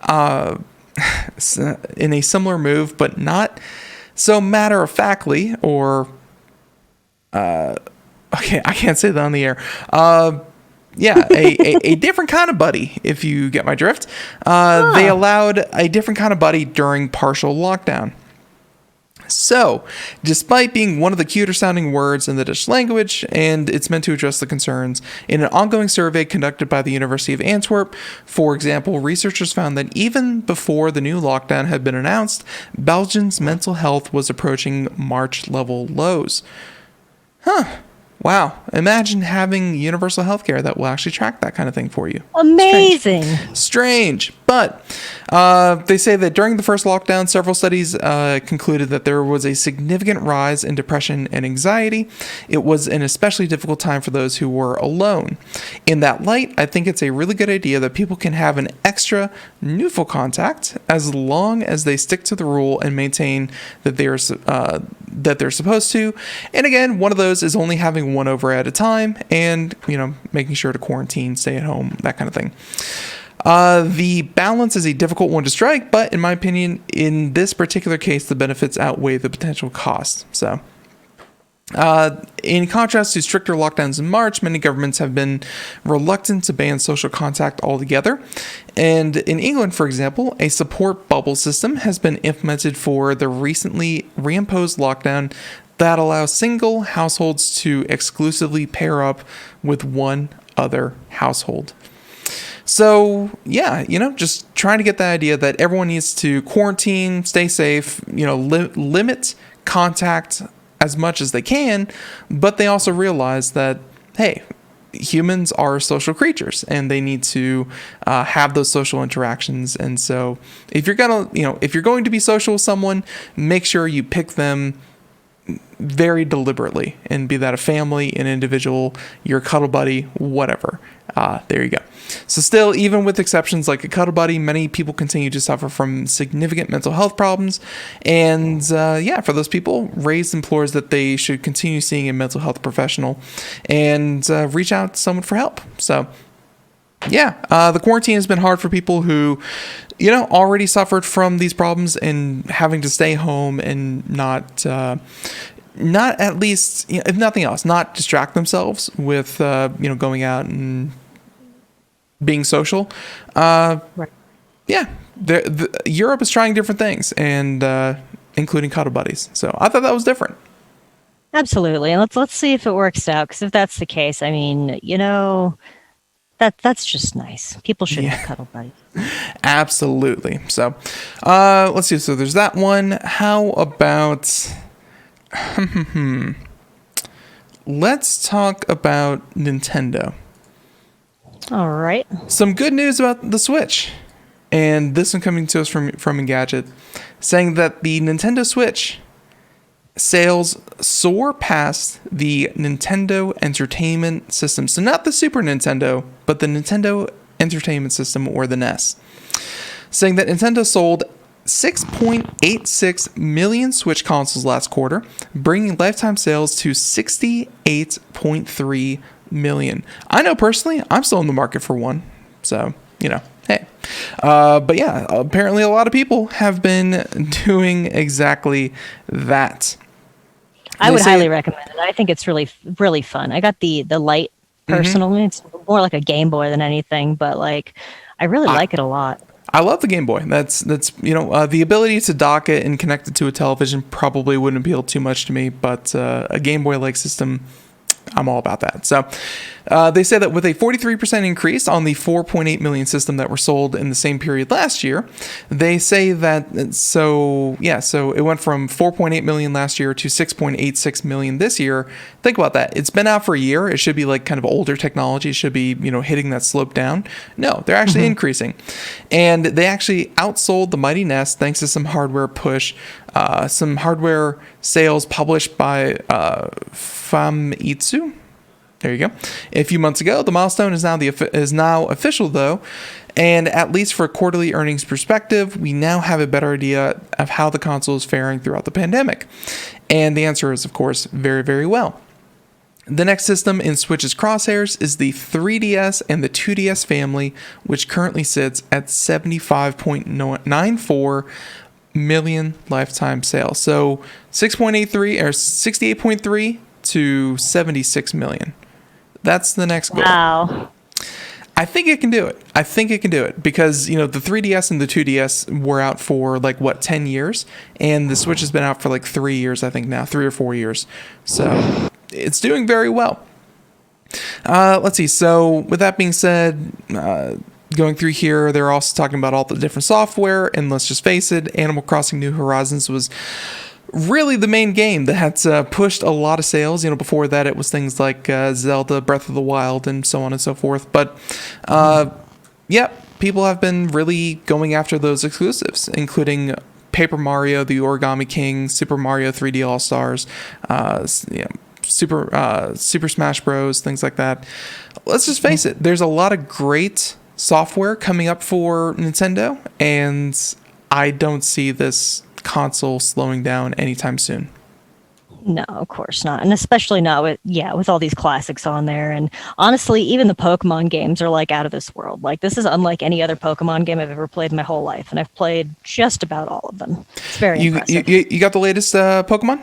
in a similar move, but not so matter-of-factly, or okay, I can't say that on the air. A different kind of buddy, if you get my drift. They allowed a different kind of buddy during partial lockdown. So, despite being one of the cuter sounding words in the Dutch language, and it's meant to address the concerns, in an ongoing survey conducted by the University of Antwerp, for example, researchers found that even before the new lockdown had been announced, Belgium's mental health was approaching March level lows. Wow. Imagine having universal healthcare that will actually track that kind of thing for you. Amazing. Strange. But they say that during the first lockdown, several studies concluded that there was a significant rise in depression and anxiety. It was an especially difficult time for those who were alone. In that light, I think it's a really good idea that people can have an extra nuffle contact as long as they stick to the rule and maintain that they're supposed to. And again, one of those is only having one over at a time, and making sure to quarantine, stay at home, that kind of thing. The balance is a difficult one to strike, but in my opinion, in this particular case, the benefits outweigh the potential costs. So In contrast to stricter lockdowns in March, many governments have been reluctant to ban social contact altogether. And in England, for example, a support bubble system has been implemented for the recently reimposed lockdown that allows single households to exclusively pair up with one other household. So, yeah, just trying to get the idea that everyone needs to quarantine, stay safe, limit contact as much as they can, but they also realize that, hey, humans are social creatures and they need to have those social interactions. And so if you're going to be social with someone, make sure you pick them very deliberately, and be that a family, an individual, your cuddle buddy, whatever. There you go. So still, even with exceptions like a cuddle buddy, many people continue to suffer from significant mental health problems. And for those people, Raised implores that they should continue seeing a mental health professional and reach out to someone for help. So the quarantine has been hard for people who, already suffered from these problems and having to stay home and not at least, if nothing else, not distract themselves with, going out and being social. Right. Yeah. Europe is trying different things, and including cuddle buddies. So I thought that was different. Absolutely. And let's see if it works out. Because if that's the case, I mean, that's just nice. People should have cuddle buddies. Absolutely. So let's see. So there's that one. How about... Let's talk about Nintendo. All right. Some good news about the Switch. And this one coming to us from Engadget, saying that the Nintendo Switch sales soar past the Nintendo Entertainment System. So not the Super Nintendo, but the Nintendo Entertainment System, or the NES. Saying that Nintendo sold 6.86 million Switch consoles last quarter, bringing lifetime sales to 68.3 million. I know personally, I'm still in the market for one. So, hey. But yeah, apparently a lot of people have been doing exactly that. I would highly recommend it. I think it's really, really fun. I got the Lite personally. Mm-hmm. It's more like a Game Boy than anything, but I really like it a lot. I love the Game Boy. That's the ability to dock it and connect it to a television probably wouldn't appeal too much to me, but a Game Boy-like system, I'm all about that. So they say that with a 43% increase on the 4.8 million system that were sold in the same period last year, they say that, so it went from 4.8 million last year to 6.86 million this year. Think about that. It's been out for a year. It should be kind of older technology. It should be, hitting that slope down. No, they're actually increasing. And they actually outsold the mighty NES thanks to some hardware push, some hardware sales published by Famitsu. There you go. A few months ago, the milestone is now official, though, and at least for a quarterly earnings perspective, we now have a better idea of how the console is faring throughout the pandemic. And the answer is, of course, very, very well. The next system in Switch's crosshairs is the 3DS and the 2DS family, which currently sits at 75.94 million lifetime sales. So 6.83 or 68.3 to 76 million. That's the next goal. Wow. I think it can do it. Because, the 3DS and the 2DS were out for 10 years, and the Switch has been out for 3 years, I think now, 3 or 4 years. So it's doing very well. Let's see. So with that being said, going through here, they're also talking about all the different software, and let's just face it, Animal Crossing New Horizons was really the main game that had pushed a lot of sales. Before that, it was things like Zelda, Breath of the Wild, and so on and so forth. But, people have been really going after those exclusives, including Paper Mario, The Origami King, Super Mario 3D All-Stars, Super Smash Bros., things like that. Let's just face it, there's a lot of great software coming up for Nintendo, and I don't see this console slowing down anytime soon. No, of course not. And especially not with all these classics on there. And honestly, even the Pokemon games are out of this world. This is unlike any other Pokemon game I've ever played in my whole life. And I've played just about all of them. It's very impressive. You got the latest Pokemon?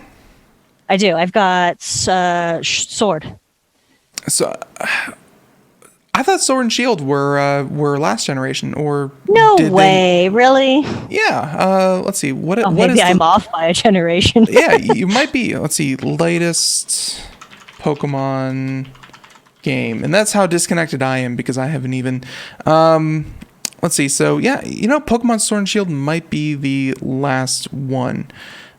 I do. I've got Sword. So I thought Sword and Shield were last generation, or no way, really? Yeah. Let's see. What maybe is I'm off by a generation. Yeah, you might be. Let's see. Latest Pokemon game, and that's how disconnected I am because I haven't even. Let's see. So yeah, Pokemon Sword and Shield might be the last one.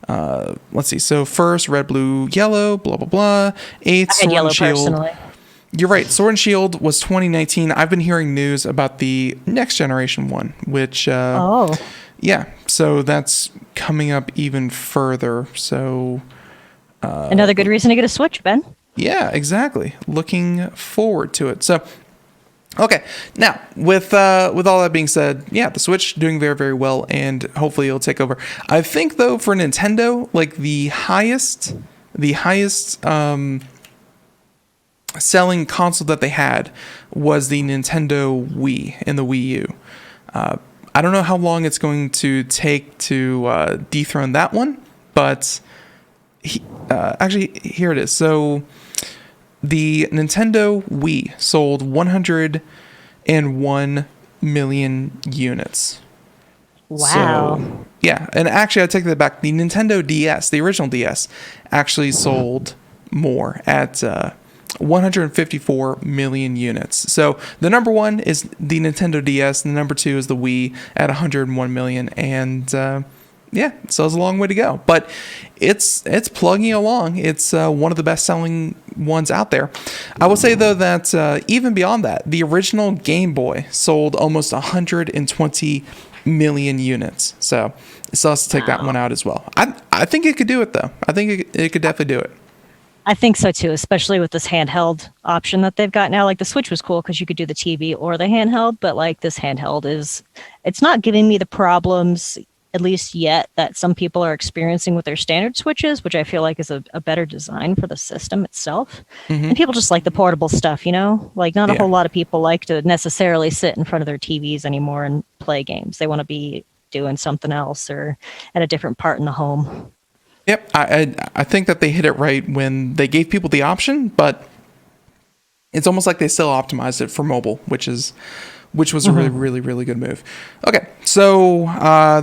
Let's see. So first, Red, Blue, Yellow, blah blah blah. Eighth, Sword Yellow and Shield. personally. You're right. Sword and Shield was 2019. I've been hearing news about the next generation one, which yeah, so that's coming up even further. So another good reason to get a Switch, Ben. Yeah, exactly. Looking forward to it. So okay, now with all that being said, yeah, the Switch doing very, very well, and hopefully it'll take over. I think though for Nintendo, like the highest selling console that they had was the Nintendo Wii and the Wii U. I don't know how long it's going to take to dethrone that one, but actually here it is. So the Nintendo Wii sold 101 million units. Wow. So, yeah, and actually I take that back. The Nintendo DS, the original DS, actually sold more at 154 million units. So the number one is the Nintendo DS, and the number two is the Wii at 101 million. And yeah, so it's a long way to go, but it's plugging along. It's one of the best selling ones out there. I will say though that even beyond that, the original Game Boy sold almost 120 million units. So it still has to take that one out as well. I think it could do it though. I think it could definitely do it. I think so too, especially with this handheld option that they've got now. Like the Switch was cool because you could do the TV or the handheld, but like this handheld it's not giving me the problems, at least yet, that some people are experiencing with their standard Switches, which I feel like is a better design for the system itself. Mm-hmm. And people just like the portable stuff, like not a whole lot of people like to necessarily sit in front of their TVs anymore and play games. They want to be doing something else or at a different part in the home. Yep, I think that they hit it right when they gave people the option, but it's almost like they still optimized it for mobile, which was a really, really, really good move. Okay, so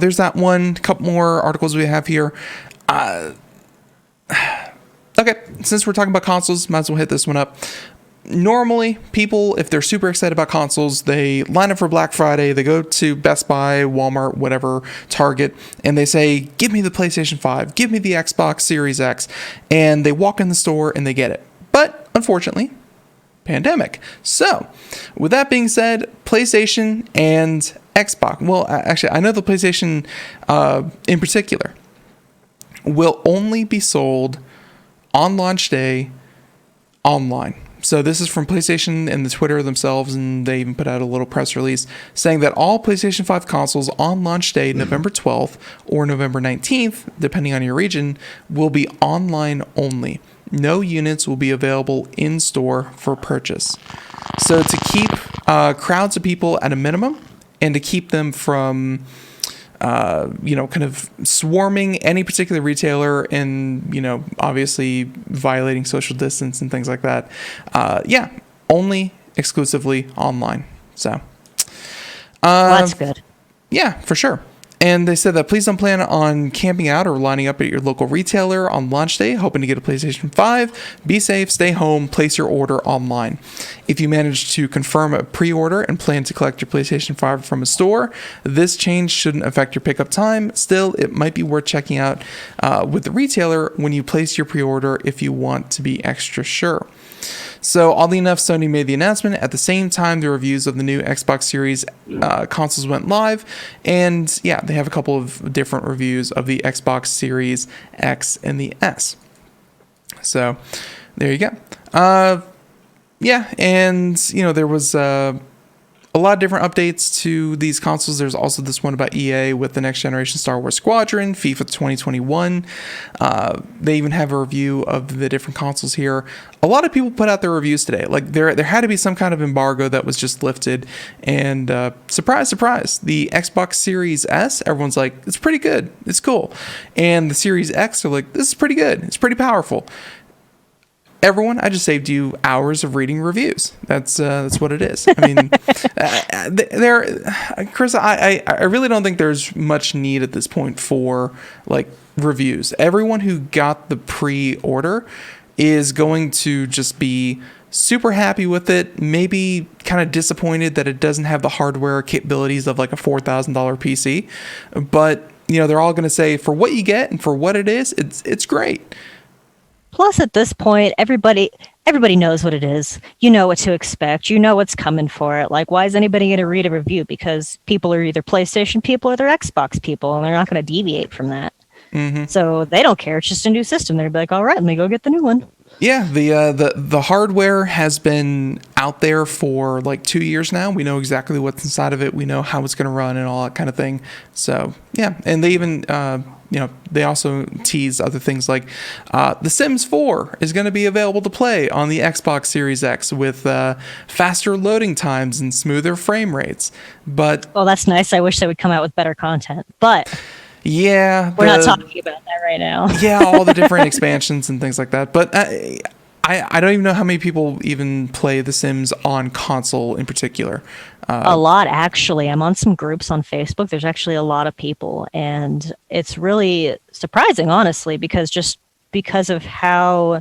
there's that one. A couple more articles we have here. Okay, since we're talking about consoles, might as well hit this one up. Normally, people, if they're super excited about consoles, they line up for Black Friday, they go to Best Buy, Walmart, whatever, Target, and they say, give me the PlayStation 5, give me the Xbox Series X, and they walk in the store and they get it. But, unfortunately, pandemic. So, with that being said, PlayStation and Xbox, well, actually, I know the PlayStation in particular will only be sold on launch day online. So this is from PlayStation and the Twitter themselves, and they even put out a little press release saying that all PlayStation 5 consoles on launch day, November 12th or November 19th, depending on your region, will be online only. No units will be available in store for purchase. So to keep crowds of people at a minimum and to keep them from kind of swarming any particular retailer and, obviously violating social distance and things like that. Only exclusively online. So, well, that's good. Yeah, for sure. And they said that please don't plan on camping out or lining up at your local retailer on launch day, hoping to get a PlayStation 5. Be safe, stay home, place your order online. If you manage to confirm a pre-order and plan to collect your PlayStation 5 from a store, this change shouldn't affect your pickup time. Still, it might be worth checking out with the retailer when you place your pre-order if you want to be extra sure. So, oddly enough, Sony made the announcement at the same time the reviews of the new Xbox Series consoles went live. And yeah, they have a couple of different reviews of the Xbox Series X and the S. So, there you go. And, there was a a lot of different updates to these consoles. There's also this one about EA with the next generation Star Wars Squadron, FIFA 2021. They even have a review of the different consoles here. A lot of people put out their reviews today. Like there had to be some kind of embargo that was just lifted. And surprise, surprise, the Xbox Series S, everyone's like, it's pretty good. It's cool. And the Series X are like, this is pretty good. It's pretty powerful. Everyone, I just saved you hours of reading reviews. That's what it is. I mean, Chris, I really don't think there's much need at this point for like reviews. Everyone who got the pre-order is going to just be super happy with it. Maybe kind of disappointed that it doesn't have the hardware capabilities of like a $4,000 PC, but they're all going to say for what you get and for what it is, it's great. Plus, at this point, everybody knows what it is. You know what to expect. You know what's coming for it. Like, why is anybody going to read a review? Because people are either PlayStation people or they're Xbox people, and they're not going to deviate from that. Mm-hmm. So they don't care. It's just a new system. They're like, all right, let me go get the new one. Yeah, the hardware has been out there for like 2 years now. We know exactly what's inside of it. We know how it's going to run and all that kind of thing. So yeah, and they even they also tease other things like The Sims 4 is going to be available to play on the Xbox Series X with faster loading times and smoother frame rates. But that's nice. I wish they would come out with better content, but. Yeah, we're not talking about that right now. Yeah, all the different expansions and things like that. But I don't even know how many people even play The Sims on console in particular. A lot, actually. I'm on some groups on Facebook. There's actually a lot of people, and it's really surprising, honestly, because of how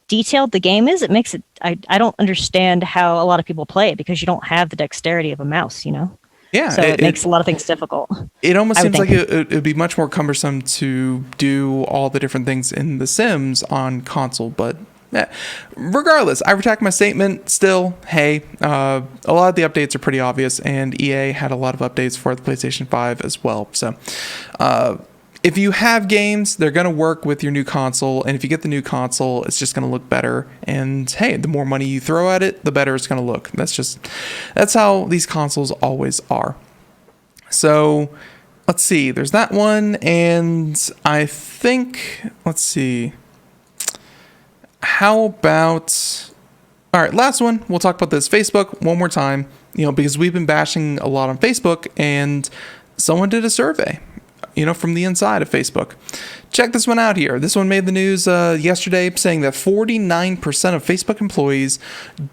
detailed the game is. It makes it. I don't understand how a lot of people play it because you don't have the dexterity of a mouse, Yeah, so it makes a lot of things difficult. It almost seems like it would be much more cumbersome to do all the different things in The Sims on console. But regardless, I retract my statement. Still, hey, a lot of the updates are pretty obvious, and EA had a lot of updates for the PlayStation 5 as well. So if you have games, they're going to work with your new console. And if you get the new console, it's just going to look better. And hey, the more money you throw at it, the better it's going to look. That's how these consoles always are. So let's see. There's that one. And I think, let's see. How about, all right, last one. We'll talk about this. Facebook one more time, because we've been bashing a lot on Facebook, and someone did a survey. From the inside of Facebook. Check this one out here. This one made the news yesterday, saying that 49% of Facebook employees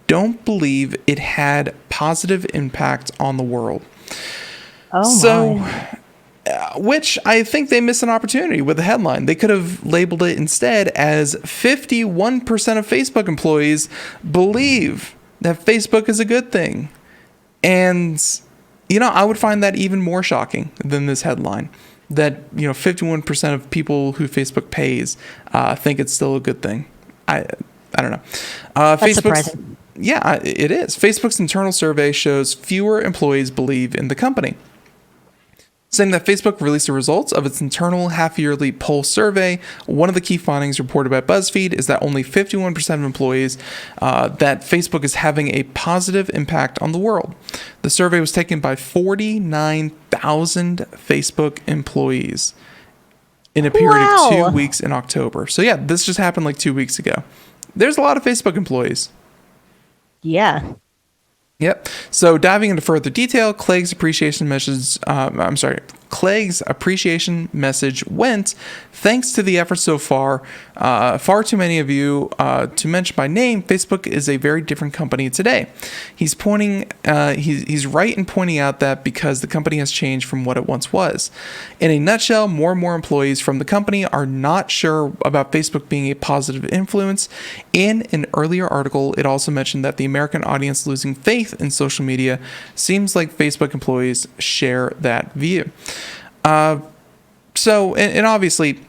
don't believe it had positive impact on the world. Which I think they missed an opportunity with the headline. They could have labeled it instead as 51% of Facebook employees believe that Facebook is a good thing. And, I would find that even more shocking than this headline. That 51% of people who Facebook pays think it's still a good thing. I don't know. That's surprising. Yeah, it is. Facebook's internal survey shows fewer employees believe in the company, saying that Facebook released the results of its internal half-yearly poll survey. One of the key findings reported by BuzzFeed is that only 51% of employees that Facebook is having a positive impact on the world. The survey was taken by 49,000 Facebook employees in a period of 2 weeks in October. So yeah, this just happened like 2 weeks ago. There's a lot of Facebook employees. Yeah. Yep. So diving into further detail, Clegg's appreciation message went, thanks to the efforts so far. Far too many of you to mention by name. Facebook is a very different company today. He's right in pointing out that because the company has changed from what it once was. In a nutshell, more and more employees from the company are not sure about Facebook being a positive influence. In an earlier article, it also mentioned that the American audience losing faith in social media seems like Facebook employees share that view. So obviously,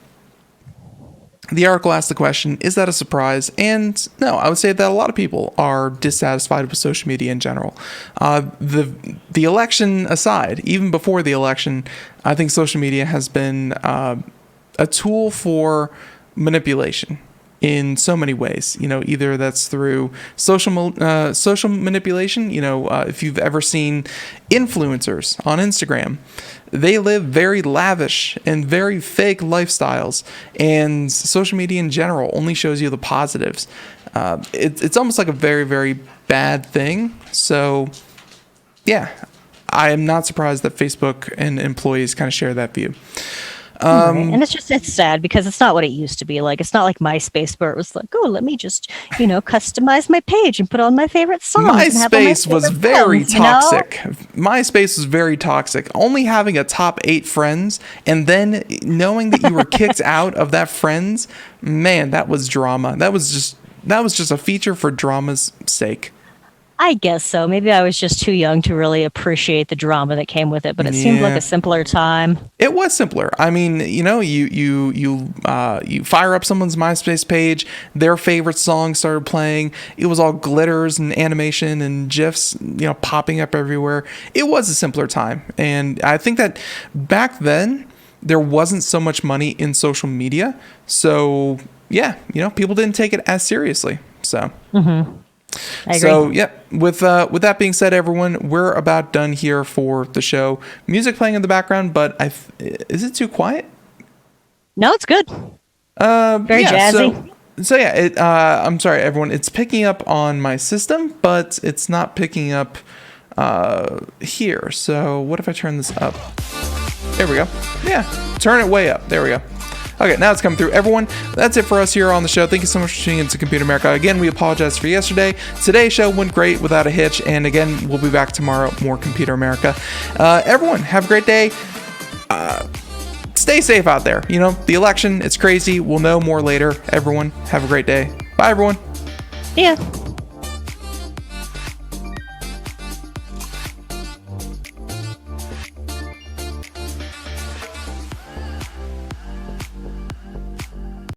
the article asked the question, is that a surprise? And no, I would say that a lot of people are dissatisfied with social media in general. The election aside, even before the election, I think social media has been a tool for manipulation. in so many ways. Either that's through social manipulation. If you've ever seen influencers on Instagram, they live very lavish and very fake lifestyles, and social media in general only shows you the positives. It's almost like a very, very bad thing. So, yeah, I am not surprised that Facebook and employees kind of share that view. Right. And it's sad because it's not what it used to be. Like, it's not like MySpace where it was like, oh, let me just, customize my page and put on my favorite songs. MySpace was very toxic. MySpace was very toxic. Only having a top 8 friends and then knowing that you were kicked out of that friends, man, that was drama. That was just a feature for drama's sake. I guess so. Maybe I was just too young to really appreciate the drama that came with it, but it seemed like a simpler time. It was simpler. I mean, you fire up someone's MySpace page, their favorite song started playing. It was all glitters and animation and GIFs, popping up everywhere. It was a simpler time, and I think that back then there wasn't so much money in social media, so yeah, people didn't take it as seriously. So. Mm-hmm. I agree. So, yeah, with that being said, everyone, we're about done here for the show. Music playing in the background, but is it too quiet? No, it's good. Very jazzy. So yeah, I'm sorry, everyone. It's picking up on my system, but it's not picking up here. So what if I turn this up? There we go. Yeah, turn it way up. There we go. Okay, now it's coming through. Everyone, that's it for us here on the show. Thank you so much for tuning into Computer America. Again, we apologize for yesterday. Today's show went great without a hitch. And again, we'll be back tomorrow. More Computer America. Everyone, have a great day. Stay safe out there. The election, it's crazy. We'll know more later. Everyone, have a great day. Bye, everyone. Yeah.